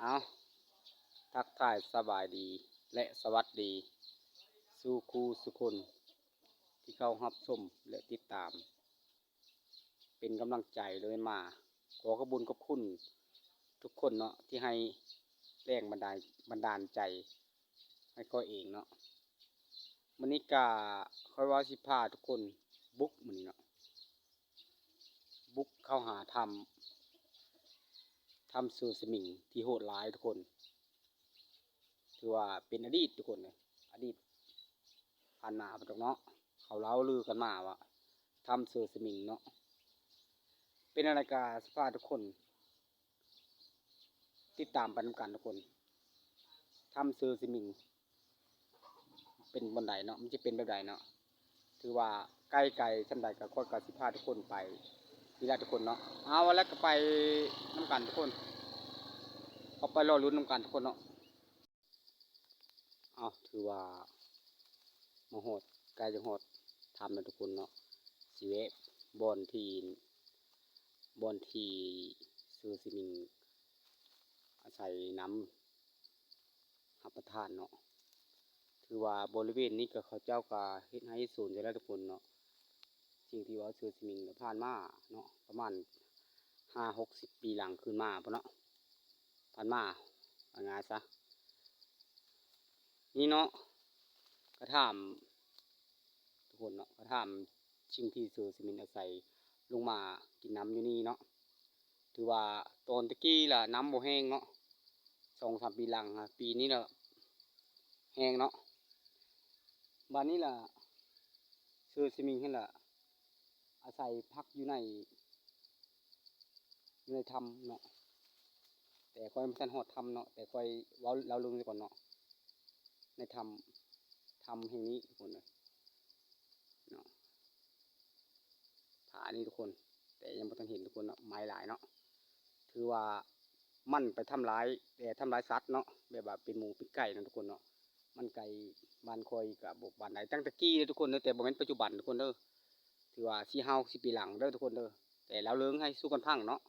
เอาทักทายสบายดีและสวัสดีสู่ครูสุคนที่เข้ารับชมและติดตามเป็นกำลังใจเลยมาขอขอบคุญขอบคุณทุกคนเนาะที่ให้แรงบันดาลใจให้ก้อยเองเนาะมื้อนี้ก็ค่อยว่าสิพาทุกคนบุกมื้อนี้เนาะบุกเข้าหาทำสื่อสมิงที่โหดร้ายทุกคนถือว่าเป็นอดีตทุกคนเลยอดีตผ่านมาไปจากเนาะเขาเล่าลือกันมาว่าทำสื่อสมิงเนาะเป็นอะไรกาสภาพทุกคนติดตามไปนำกันทุกคนทำสื่อสมิงเป็นบันไดเนาะมันจะเป็นแบบใดเนาะถือว่าใกล้ชั้นใดก็ค่อยกสิพาทุกคนไปทีละทุกคนเนาะเอาแล้วก็ไปนำกันทุกคนเอาไปรอลุ้นนำกันทุกคนเนาะเอาถือว่ามาโหดใกล้จะโหดทำนะทุกคนเนาะสีเวบอลที่ซื้อสิมิงอาศัยน้ำหับประทานเนาะถือว่าบริเวณนี้ก็เขาเจ้าก็เฮ็ดให้ศูนย์จะได้ทุกคนเนาะสิ่งที่ว่าซื้อสิมิงผ่านมาเนาะประมาณ50-60 ปีหลังขึ้นมาเพราะเนาะผ่านมาว่าไงซะนี่เนาะก็ถามทุกคนเนาะก็ถามสิ่งที่ซื้อสิมิงอาศัยลงมากินน้ำอยู่นี่เนาะถือว่าตอนตะกี้ล่ะน้ำบ่แห้งเนาะ2-3 ปีหลังปีนี้ล่ะแห้งเนาะบ้านนี้ล่ะซื้อสมิงให้ล่ะอาศัยพักอยู่ในถ้ำเนาะแต่ค่อยไม่ทันหอดถ้ำเนาะแต่ค่อยเว้าเราลงไปก่อนเนาะในถ้ำแห่งนี้ทุกคนเลยเนาะผานี่ทุกคนแต่ยังไม่ทันเห็นทุกคนเนาะไม้หลายเนาะถือว่ามันไปทำร้ายแต่ทำร้ายสัตว์เนาะแบบว่าเป็นหมูเป็นไก่นะทุกคนเนาะมันไก่บ้านคอยกับบบ้านไหนตั้งแต่กี้เลยทุกคนเนาะแต่บ่แม่นปัจจุบันทุกคนเด้อถือว่า40-50 ปีหลังเด้อทุกคนเด้อแต่แล้วเลี้ยงให้สู้กันพังเนาะ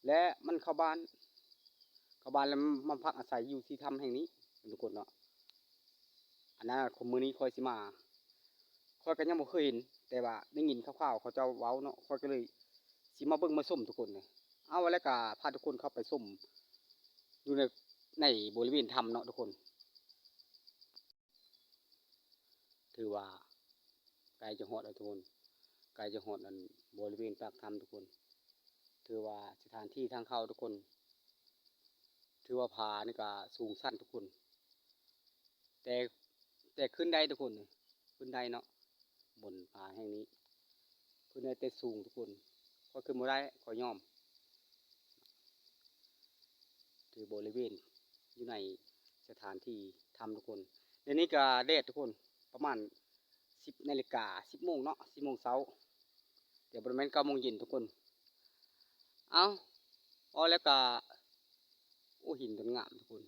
และมันเข้าบ้านแล้วมันพักอาศัยอยู่ที่ถ้ำแห่งนี้ทุกคนเนาะอันนั้นคนมือนี้คอยสิมาคอยกันยังบ่เคยเห็นแต่ว่าได้ยินคร่าวๆเขาเจ้าเว้าเนาะคอยก็เลยสิมาเบิ่งมาส้มทุกคนเลยเอาแล้วก็พาทุกคนเข้าไปส้มอยู่ในบริเวณถ้ำเนาะทุกคนถือว่าไกลจะหอดทุกคนไกลจะหอดอันบริเวณปากถ้ำทุกคนถือว่าสถานที่ทางเข้าทุกคนถือว่าผานี่ก็สูงสั้นทุกคนแต่ขึ้นได้ทุกคนขึ้นได้เนาะบนผาแห่งนี้ขึ้นได้แต่สูงทุกคนก็ขึ้นมาได้ขอยอมถือบริเวณอยู่ในสถานที่ทำทุกคนเดี๋ยวนี้ก็แดดทุกคนประมาณ10 นาฬิกา10 โมงเนาะ10 โมงเช้าเดี๋ยวประมาณ9 โมงเย็นทุกคนเอาแล้วก็โอ้หินต้นงามทุกคน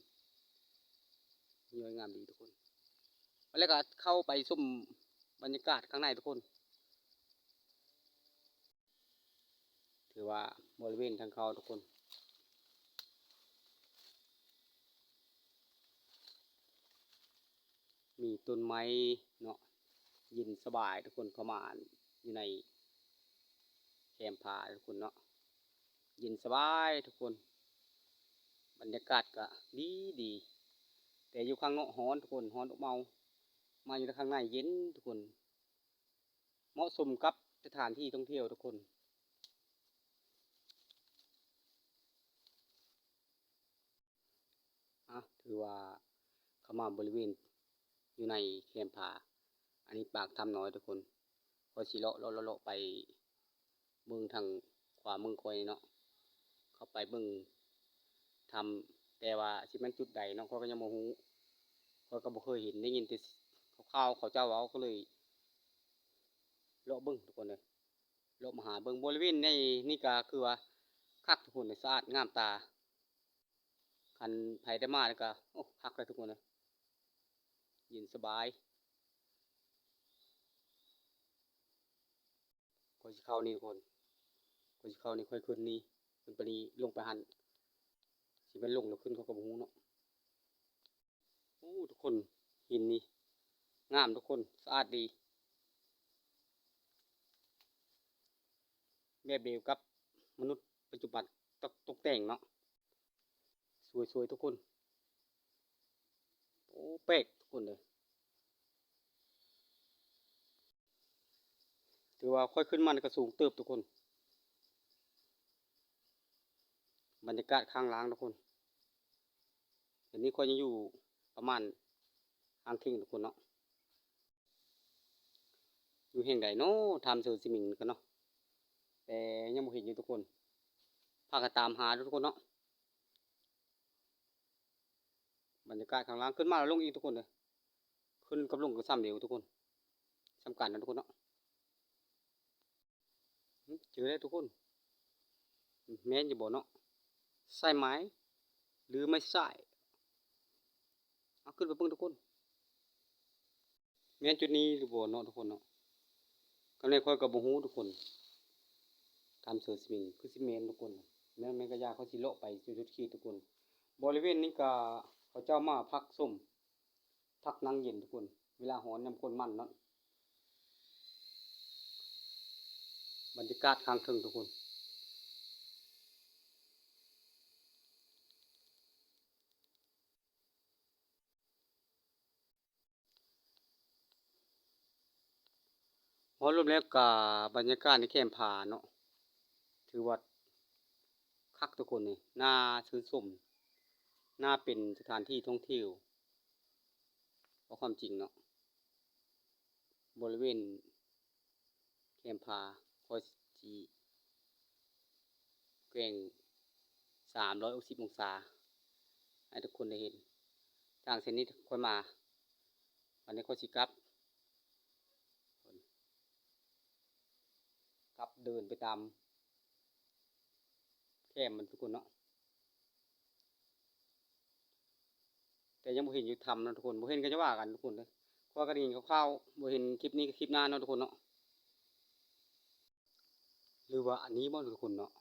ย้อยงามดีทุกคนแล้วก็เข้าไปชมบรรยากาศข้างในทุกคนถือว่าบริเวณทางเข้าทุกคนมีต้นไม้เนาะเย็นสบายทุกคนประมาณอยู่ในแคมป์ผาทุกคนเนาะเย็นสบายทุกคนบรรยากาศก็ดีแต่อยู่ข้างนอกร้อนทุกคนร้อนอบเมามาอยู่ข้างในเย็นทุกคนเหมาะสมกับสถานที่ท่องเที่ยวทุกคนถือว่าเข้ามาบริเวณอยู่ในแคมป์ผาอันนี้ปากถ้ำน้อยทุกคนพอสิเลาะไปเบิ่งทางขวามือคอยเนาะเข้าไปเบิ่งทำแต่ว่าสิมันจุดใดเนาะเขาก็ยังบ่ฮู้เขาก็บ่เคยเห็นได้ยินแต่ข่าวเขาเจ้าเว้าก็เลยเลาะเบิ่งทุกคนเลยเลาะมาหาเบิ่งบริเวณในนี่ก็คือว่าคักทุกคนเลยสะอาดงามตาคันไผได้มาแล้วก็โอ้คักเลยทุกคนเลยเย็นสบายก็สิเข้านี่ทุกคนก็สิเข้านี่ค่อยขึ้นนี่ขึ้นไปนี่ลงไปหัน สิเป็นลงแล้วขึ้นเขาก็บ่ฮู้เนาะโอ้ทุกคนหินนี่งามทุกคนสะอาดดีแบบเดียวกับมนุษย์ปัจจุบันตกแต่งเนาะสวยๆทุกคนโอ้แปลกทุกคนเลยถือว่าค่อยขึ้นมันก็สูงเติบทุกคนบรรยากาศข้างล่างทุกคนเดี๋ยวนี้ค่อยยังอยู่ประมาณทางทิ้งทุกคนเนาะอยู่แห่งใดเนาะทำเสือซิมิงกันเนาะแต่ยังไม่เห็นอยู่ทุกคนพากันตามหาทุกคนเนาะบรรยากาศข้างล่างขึ้นมาแล้วลงอีกทุกคนเลยขึ้นกับลงก็ซ้ำเดียวทุกคนสำคัญนะทุกคนเนาะเจอได้ทุกคนแม่นจะบอกเนาะใส่ไม้หรือไม่ใส่เอาขึ้นไปเพิ่งทุกคนแม่นจุดนี้หรือบ่เนาะทุกคนเนาะกำลังคอยกับบ่ฮู้ทุกคนทำเสือสมิงคือสิเมนทุกคนแม่นก็ยาเขาสิเลาะไปจุดขี้ทุกคนบริเวณนี้ก็เขาเจ้ามาพักส้มพักนั่งเย็นทุกคนเวลาหอนยำคนมันเนาะบรรยากาศข้างถึงทุกคนพอรวมแล้วกับบรรยากาศในแคมป์ผาเนาะถือว่าคักทุกคนนี่น่าชื่นชมน่าเป็นสถานที่ท่องเที่ยวเพราะความจริงเนาะบริเวณแคมป์ผาคอยสีแกว่ง360 องศาให้ทุกคนได้เห็นทางเส้นนี้ค่อยมาวันนี้ค่อยสิกลับเดินไปตามแคมป์มันทุกคนเนาะแต่ยังบ่เห็นอยู่ทำนะทุกคนบ่เห็นก็จะว่ากันทุกคนเลยเพราะก็ได้ยินคร่าวๆบ่เห็นคลิปนี้ก็คลิปหน้าเนาะทุกคนเนาะหรือว่าอันนี้บ่ทุกคนเนาะ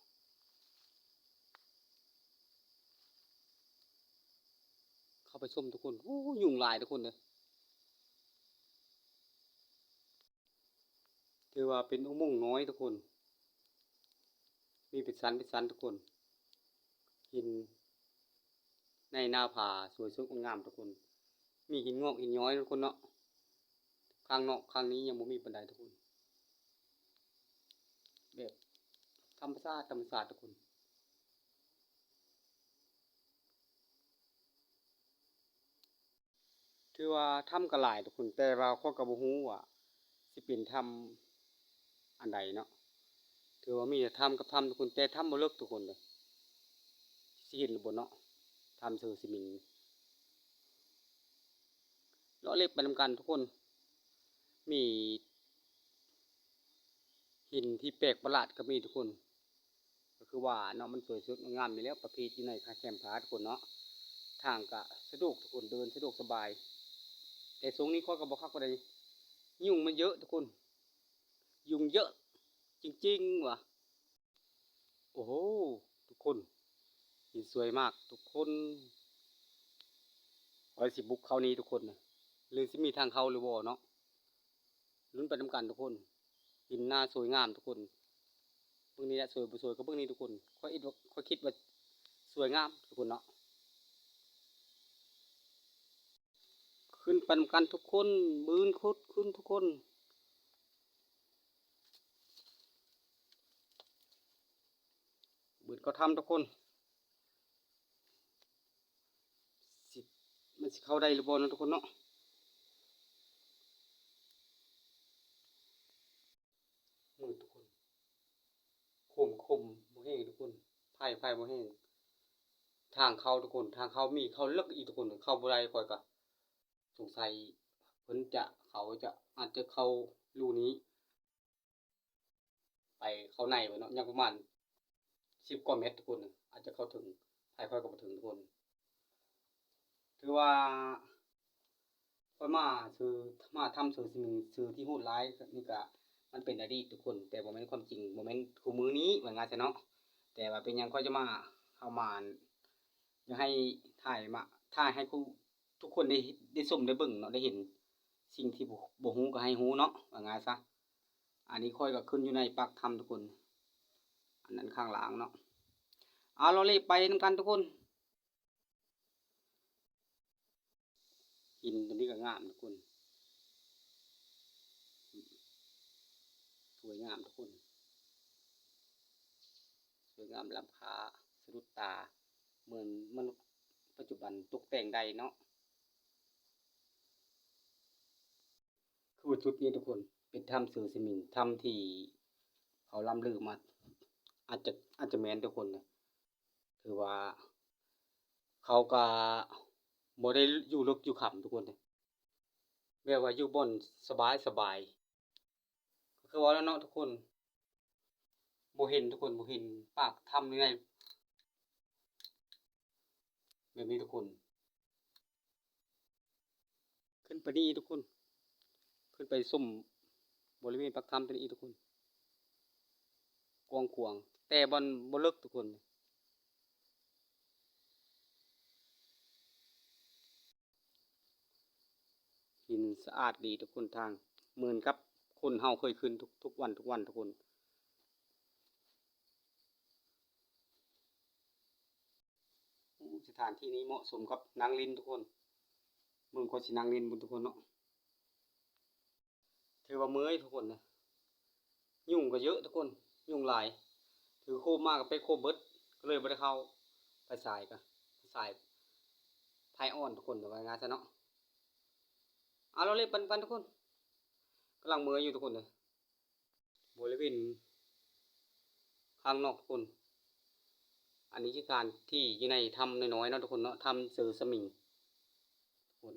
เข้าไปชมทุกคนโอ้ยุงลายทุกคนเลยถือว่าเป็นอุโมงค์น้อยทุกคนมีเป็นสันทุกคนหินในหน้าผาสวยสดงามทุกคนมีหินงอกหินย้อยทุกคนเนาะข้างนอกข้างนี้ยังบ่มีปานใดทุกคนแบบธรรมชาติทุกคนถือว่าถ้ำก็หลายทุกคนแต่ว่าข้อยก็บ่ฮู้ว่าสิเป็นถ้ำอันใดเนาะถือว่ามีแต่ถ้ำกับถ้ำทุกคนแต่ถ้ำบ่เลิกทุกคนเลยสิเห็นหรือบ่เนาะถ้ำเสือสิมิงเลาะเล็บไปนำกันทุกคนมีหินที่แปลกประหลาดก็มีทุกคนก็คือว่าเนาะมันสวยสดงามอยู่แล้วประเภทที่ในคาแคมป์ผาทุกคนเนาะทางก็สะดวกทุกคนเดินสะดวกสบายแต่ทรงนี้ข้อยก็บ่คักปานใดยุงมันเยอะทุกคนยุงเยอะจริงๆว่ะโอ้โหทุกคนหินสวยมากทุกคนข้อยสิบุกเข้านี้ทุกคนนะหรือสิมีทางเข้าหรือบ่เนาะลุ้นไปนำกันทุกคนหินหน้าสวยงามทุกคนเบื้องนี้แหละสวยบ่สวยก็เบื้องนี้ทุกคนข้อยคิดว่าสวยงามทุกคนเนาะขึ้นไปนำกันทุกคนบืนคุดขึ้นทุกคนบืนก็ทำทุกคนสิมันสิเข้าได้หรือบ่เนาะทุกคนเนาะมือทุกคนคมบ่แห้งทุกคนไผ่บ่แห้งทางเข้าทุกคนทางเข้ามีเข้าลึกอีกทุกคนเข้าบ่ได้ข้อยก็สงสัยเพิ่นจะเขาจะอาจจะเข้ารูนี้ไปเข้าในบ่เนาะยังประมาณ10 กว่าเมตรทุกคนอาจจะเข้าถึงไผข้อยก็บ่ถึงทุกคนถือว่าข้อยมาซื่อมาทำซื่อสิ่งซื่อที่โหดร้ายนี่ก็มันเป็นอดีตทุกคนแต่บ่แม่นความจริงบ่แม่นคู่มือนี้ว่างั้นซะเนาะแต่ว่าเป็นหยังข้อยจะมาเข้ามา อยากให้ถ่ายมาถ่ายให้ทุกคนได้ชมได้เบิ่งเนาะได้เห็นสิ่งที่บ่ฮู้ก็ให้ฮู้เนาะว่าง่ายซะอันนี้ค่อยก็ขึ้นอยู่ในปากถ้ำทุกคนอันนั้นข้างหลังเนาะเอาเราเลยไปนํกันทุกคนหินตัวนี้ก็งามทุกคนสวยงามทุกคนสวยงามล้ำค่าสะดุดตาเหมือนมนุษย์ปัจจุบันตกแต่งใดเนาะคือจุดนี้ทุกคนเป็นถ้ำเสือสมิงถ้ำที่เขาล่ำลือมาอาจจะแม่นทุกคนนะถือว่าเขาก็บ่ได้อยู่ลึกอยู่ค่ำทุกคนเลยแบบว่าอยู่บ่อนสบายก็คือว่าแล้วเนาะทุกคนบ่เห็นทุกคนบ่เห็นปากถ้ำนี่ไงแบบนี้ทุกคนขึ้นไปนี่ทุกคนขึ้นไปส้มบริเวณปากถ้ำตัวนี้ทุกคนกว้างขวางแต่บ่ลึกทุกคนหินสะอาดดีทุกคนทางเหมือนกับคนเฮาเคยขึ้นทุกวันทุกวันทุกคนสถานที่นี้เหมาะสมกับนางลินทุกคนเมืองคนสินางลินบุญทุกคนเนาะถือว่าเมื่อยทุกคนนะยุ่งก็เยอะทุกคนยุ่งหลายถือโคมมากกับไปโคมเบิดก็เลยบ่ได้เข้าไปสายกันสายไพอ่อนทุกคนแต่ว่างานซะเนาะเอาเราเล่นปันทุกคนกำลังเมื่อยอยู่ทุกคนเลยบริเวณข้างนอกทุกคนอันนี้คือการที่อยู่ในถ้ำน้อยๆเนาะทุกคนเนาะถ้ำเสือสมิงทุกคน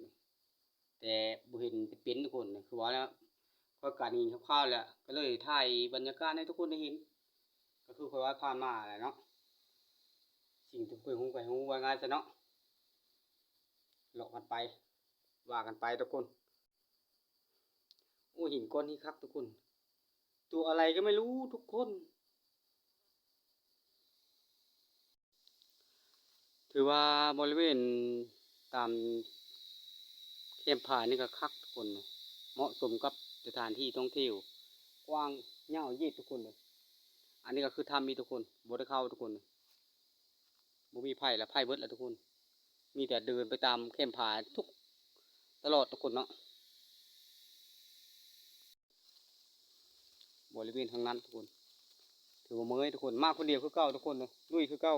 แต่บ่เห็นเป็นทุกคนคือว่าแล้วก็การนี้คร่าวๆแหละก็เลยถ่ายบรรยากาศให้ทุกคนได้เห็นก็คือค่อยว่าผ่านมาแหละเนาะสิ่งที่เคยฮู้ว่าง่ายซะเนาะเลาะกันไปว่ากันไปทุกคนโอ้หินก้อนนี้ครับทุกคนตัวอะไรก็ไม่รู้ทุกคนถือว่าบริเวณตามเข้มผานี่ก็คักทุกคนเหมาะสมกับสถานที่ท่องเที่ยวกว้างยาวยืดทุกคนเลยอันนี้ก็คือถ้ำมีทุกคนบ่ได้เข้าทุกคนบ่มีไผ่และไผ่เบิดแล้วทุกคนมีแต่เดินไปตามเข้มผาตลอดทุกคนเนาะบริเวณทางนั้นทุกคนถือว่าเมื่อยทุกคนมากคนเดียวคือเก้าทุกคนเลยลุยคือเก้า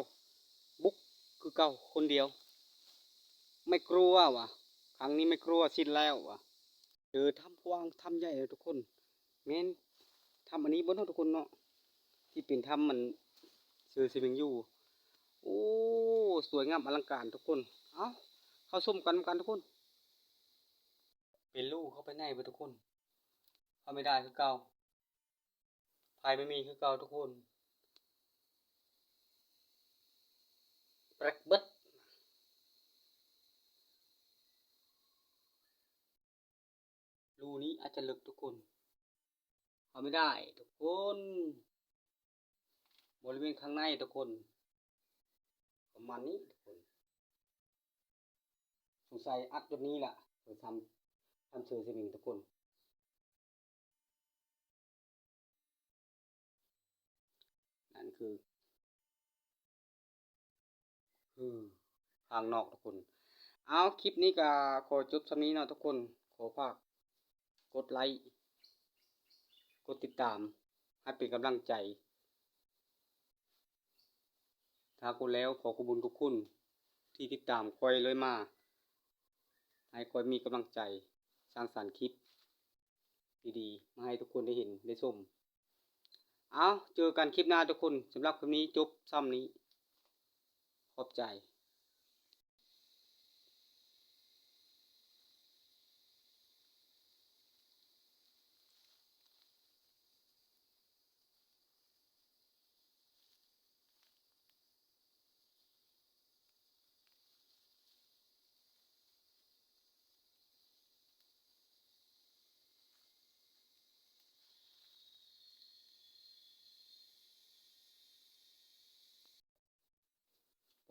บุกคือเก้าคนเดียวไม่กลัวว่ะครั้งนี้ไม่กลัวสิ้นแล้วว่ะเจอถ้ำกว้างถ้ำใหญ่เลยทุกคนแม้นถ้ำอันนี้บนทุกคนเนาะที่เป็นถ้ำมันเสือสิเมงอยู่โอ้สวยงามอลังการทุกคนเอาเข้าชมกันทุกคนเป็นลูกเข้าไปในไปทุกคนเข้าไม่ได้คือเก่าภายไม่มีคือเก่าทุกคนแปลกเบิดรูนี้อาจจะลึกทุกคนเข้าไม่ได้ทุกคนบริเวณข้างในทุกคนประมาณนี้ทุกคนสงสัยอัดจุดนี้แหละเพื่อทำเสือสมิงทุกคนนั่นคือทางนอกทุกคนเอาคลิปนี้ก็ขอจบสำนี้เนาะทุกคนขอฝากกดไลค์กดติดตามให้เป็นกำลังใจถ้าคุณแล้วขอขอบคุณทุกคนที่ติดตามคอยเลยมาให้คอยมีกำลังใจสร้างสรรค์คลิปดีๆมาให้ทุกคนได้เห็นได้ชมเอาเจอกันคลิปหน้าทุกคนสำหรับคลิปนี้จบซ้ำนี้ขอบใจ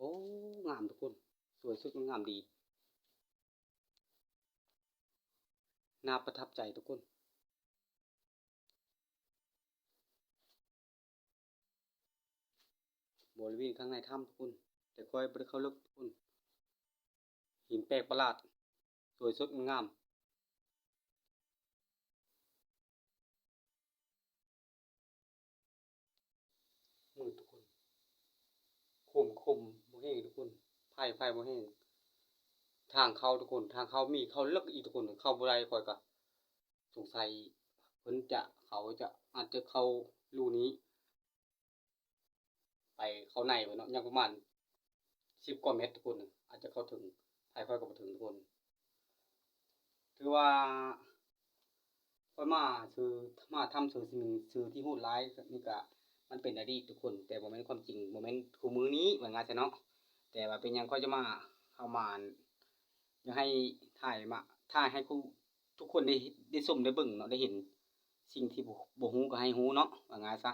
โอ้ งามทุกคนสวยสดงามดีน่าประทับใจทุกคนบริเวณข้างในถ้ำทุกคนแต่ค่อยบ่ได้เข้าลึกทุกคนหินแปลกประหลาดสวยสดงามมืดทุกคนคมบ่แห้งทุกคนไฟบ่แห้งทางเข้าทุกคนทางเข้ามีเข้าลึกอีกทุกคนเข้าบ่ได้ค่อยก็สงสัยเพิ่นจะเขาจะอาจจะเข้ารูนี้ไปเข้าในไว้เนาะยังประมาณ10กว่าเมตรทุกคนอาจจะเข้าถึงไผค่อยก็บ่ถึงทุกคนถือว่าค่อยมาซื้อมาทำซื้อสิ่งซื้อที่โหดร้ายนี่ก็มันเป็นอดีตทุกคนแต่บ่แม่นความจริงบ่แม่นคู่มื้อนี้ว่างั้นซะเนาะแต่ว่าเป็นหยังค่อยจะมาเข้ามาอยากให้ถ่ายให้ทุกคนได้ชมได้เบิ่งเนาะได้เห็นสิ่งที่บ่ฮู้ก็ให้ฮู้เนาะว่างั้นซะ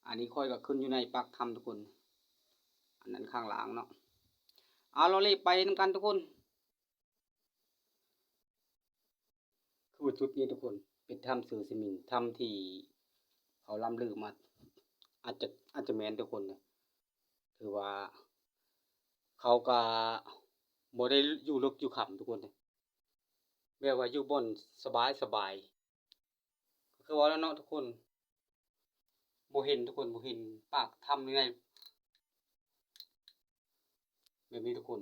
อันนี้ค่อยก็ขึ้นอยู่ในปากถ้ำทุกคนอันนั้นข้างหลังเนาะเอาเรารีบไปนำกันทุกคนคือว่าจุดนี้ทุกคนเป็นถ้ำเสือสมิงถ้ำที่เขาล่ำลือมาอาจจะแม่นทุกคนนะถือว่าเขาก็บ่ได้อยู่ลึกอยู่ค่ำทุกคนนะแบบว่าอยู่บ่อนสบายก็คือว่าแล้วเนาะทุกคนบ่เห็นทุกคนบ่เห็นปากถ้ำนี่ไงแบบนี้ทุกคน